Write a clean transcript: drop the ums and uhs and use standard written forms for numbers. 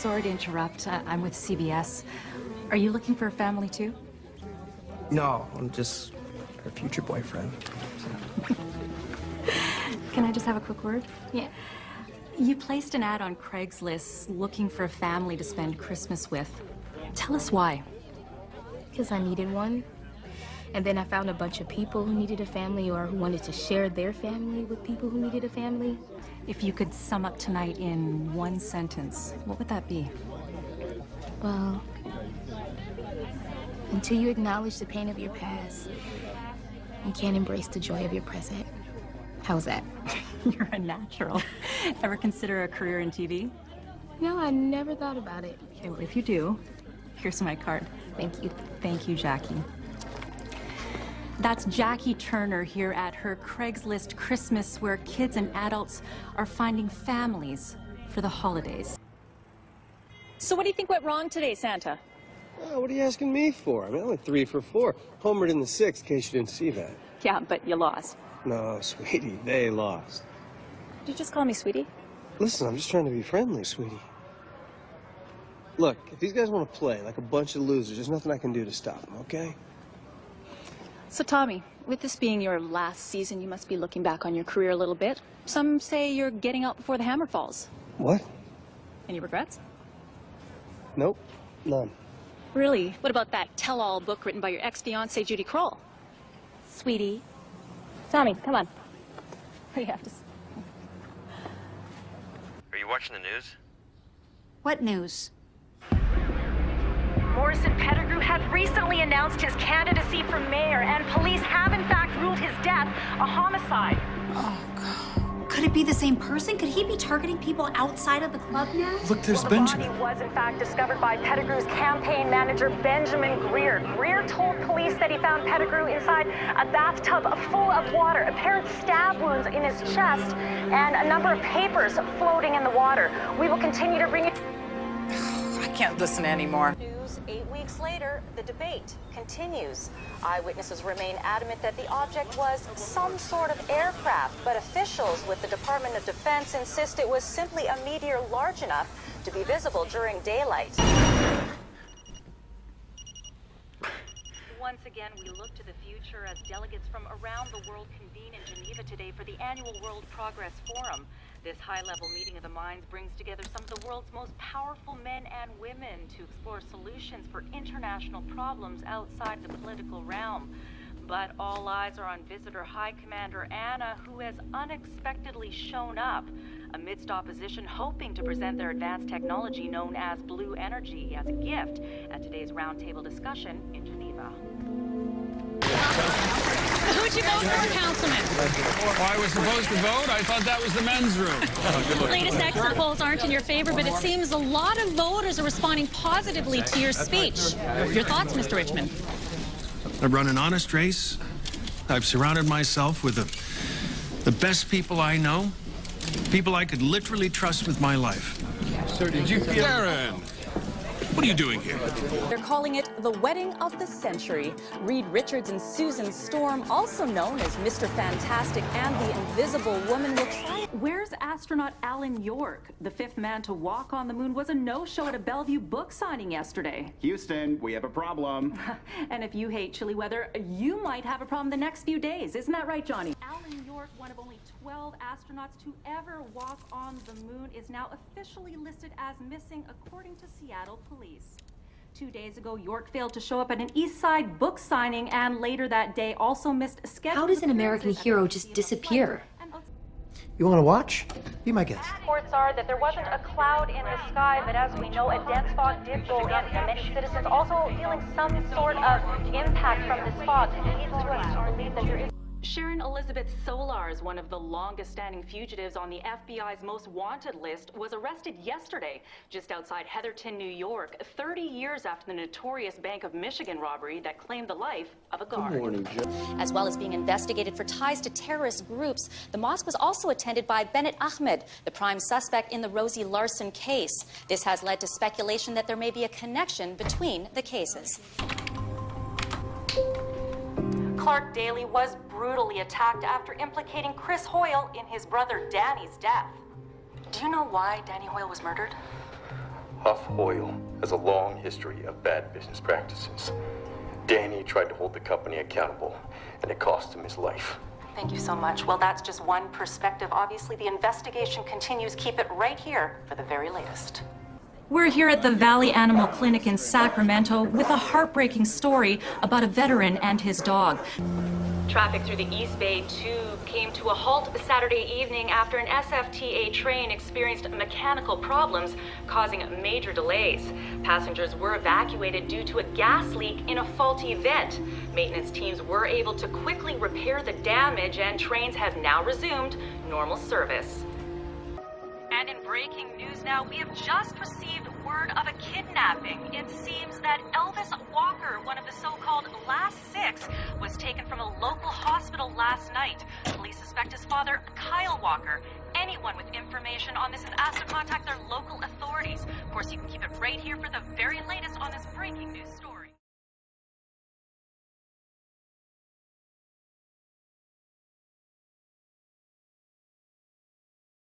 sorry to interrupt. I'm with CBS. Are you looking for a family too? No, I'm just her future boyfriend. Can I just have a quick word? Yeah. You placed an ad on Craigslist looking for a family to spend Christmas with. Tell us why. Because I needed one. And then I found a bunch of people who needed a family or who wanted to share their family with people who needed a family. If you could sum up tonight in one sentence, what would that be? Well, until you acknowledge the pain of your past, you can't embrace the joy of your present. How's that? You're a natural. Ever consider a career in TV? No, I never thought about it. Okay, well, if you do, here's my card. Thank you. Thank you, Jackie. That's Jackie Turner here at her Craigslist Christmas, where kids and adults are finding families for the holidays. So what do you think went wrong today, Santa? Oh, what are you asking me for? I mean, I went 3 for 4. Homered in the 6th, in case you didn't see that. Yeah, but you lost. No, sweetie, they lost. Did you just call me sweetie? Listen, I'm just trying to be friendly, sweetie. Look, if these guys want to play like a bunch of losers, there's nothing I can do to stop them, okay? So, Tommy, with this being your last season, you must be looking back on your career a little bit. Some say you're getting out before the hammer falls. What? Any regrets? Nope, none. Really? What about that tell-all book written by your ex-fiancée, Judy Kroll? Sweetie. Tommy, come on. What do you have to say? Are you watching the news? What news? Morrison Pettigrew had recently announced his candidacy for mayor, and police have in fact ruled his death a homicide. Oh, God. Could it be the same person? Could he be targeting people outside of the club now? Look, there's The Benjamin. body was in fact discovered by Pettigrew's campaign manager, Benjamin Greer. Greer told police that he found Pettigrew inside a bathtub full of water, apparent stab wounds in his chest, and a number of papers floating in the water. We will continue to bring you... I can't listen anymore. News 8 weeks later, the debate continues. Eyewitnesses remain adamant that the object was some sort of aircraft, but officials with the Department of Defense insist it was simply a meteor large enough to be visible during daylight. Once again, we look to the future as delegates from around the world convene in Geneva today for the annual World Progress Forum. This high-level meeting of the minds brings together some of the world's most powerful men and women to explore solutions for international problems outside the political realm. But all eyes are on visitor High Commander Anna, who has unexpectedly shown up amidst opposition hoping to present their advanced technology known as blue energy as a gift at today's roundtable discussion in Geneva. Who'd you vote for, Councilman? Well, I was supposed to vote. I thought that was the men's room. Latest exit polls aren't in your favor, but it seems a lot of voters are responding positively to your speech. Your thoughts, Mr. Richmond? I run an honest race. I've surrounded myself with the best people I know, people I could literally trust with my life. Sir, did you feel... Darren! What are you doing here? They're calling it the wedding of the century. Reed Richards and Susan Storm, also known as Mr. Fantastic and the Invisible Woman, will try. Where's astronaut Alan York? The 5th man to walk on the moon was a no-show at a Bellevue book signing yesterday. Houston, we have a problem. And if you hate chilly weather, you might have a problem the next few days. Isn't that right, Johnny? Alan York, one of only 12 astronauts to ever walk on the moon, is now officially listed as missing according to Seattle police. 2 days ago, York failed to show up at an East Side book signing, and later that day also missed a schedule. How does an American hero just disappear? You want to watch? Be my guest. Reports are that there wasn't a cloud in the sky, but as we know, a dense fog did roll in, and many citizens also feeling some sort of impact from this fog leads to us to believe that there is. Sharon Elizabeth Solars, one of the longest-standing fugitives on the FBI's most wanted list, was arrested yesterday just outside Heatherton, New York, 30 years after the notorious Bank of Michigan robbery that claimed the life of a guard. Good morning, Joe. As well as being investigated for ties to terrorist groups, the mosque was also attended by Bennett Ahmed, the prime suspect in the Rosie Larson case. This has led to speculation that there may be a connection between the cases. Clark Daly was brutally attacked after implicating Chris Hoyle in his brother Danny's death. Do you know why Danny Hoyle was murdered? Huff Oil has a long history of bad business practices. Danny tried to hold the company accountable, and it cost him his life. Thank you so much. Well, that's just one perspective. Obviously, the investigation continues. Keep it right here for the very latest. We're here at the Valley Animal Clinic in Sacramento with a heartbreaking story about a veteran and his dog. Traffic through the East Bay Tube came to a halt Saturday evening after an SFTA train experienced mechanical problems, causing major delays. Passengers were evacuated due to a gas leak in a faulty vent. Maintenance teams were able to quickly repair the damage, and trains have now resumed normal service. And in breaking news now, we have just received word of a kidnapping. It seems that Elvis Walker, one of the so-called last six, was taken from a local hospital last night. Police suspect his father, Kyle Walker. Anyone with information on this is asked to contact their local authorities. Of course, you can keep it right here for the very latest on this breaking news story.